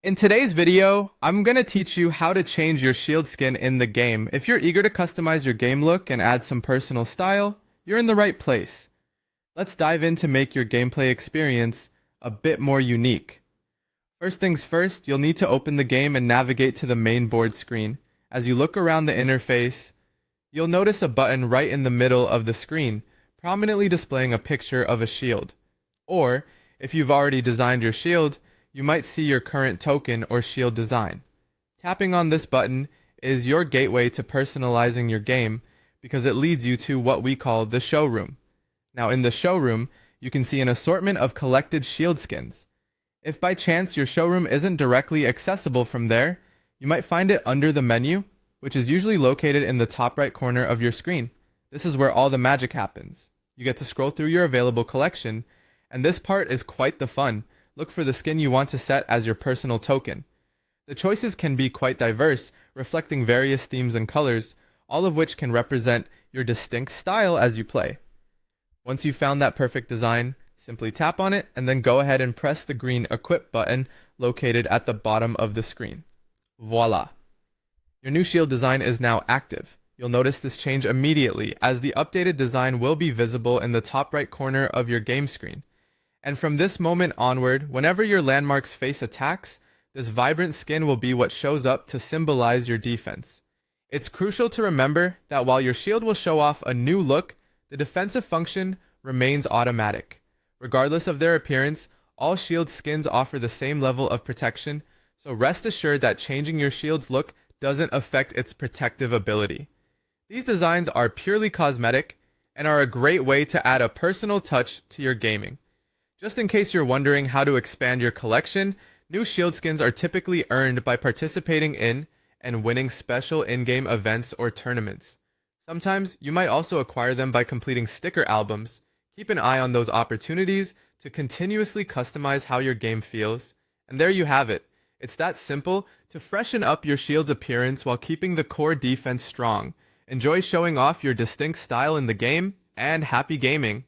In today's video, I'm going to teach you how to change your shield skin in the game. If you're eager to customize your game look and add some personal style, you're in the right place. Let's dive in to make your gameplay experience a bit more unique. First things first, you'll need to open the game and navigate to the main board screen. As you look around the interface, you'll notice a button right in the middle of the screen, prominently displaying a picture of a shield. Or, if you've already designed your shield, you might see your current token or shield design. Tapping on this button is your gateway to personalizing your game because it leads you to what we call the showroom. Now in the showroom, you can see an assortment of collected shield skins. If by chance your showroom isn't directly accessible from there, you might find it under the menu, which is usually located in the top right corner of your screen. This is where all the magic happens. You get to scroll through your available collection, and this part is quite the fun. Look for the skin you want to set as your personal token. The choices can be quite diverse, reflecting various themes and colors, all of which can represent your distinct style as you play. Once you've found that perfect design, simply tap on it and then go ahead and press the green Equip button located at the bottom of the screen. Voila! Your new shield design is now active. You'll notice this change immediately as the updated design will be visible in the top right corner of your game screen. And from this moment onward, whenever your landmarks face attacks, this vibrant skin will be what shows up to symbolize your defense. It's crucial to remember that while your shield will show off a new look, the defensive function remains automatic. Regardless of their appearance, all shield skins offer the same level of protection, so rest assured that changing your shield's look doesn't affect its protective ability. These designs are purely cosmetic and are a great way to add a personal touch to your gaming. Just in case you're wondering how to expand your collection, new shield skins are typically earned by participating in and winning special in-game events or tournaments. Sometimes you might also acquire them by completing sticker albums. Keep an eye on those opportunities to continuously customize how your game feels. And there you have it. It's that simple to freshen up your shield's appearance while keeping the core defense strong. Enjoy showing off your distinct style in the game, and happy gaming!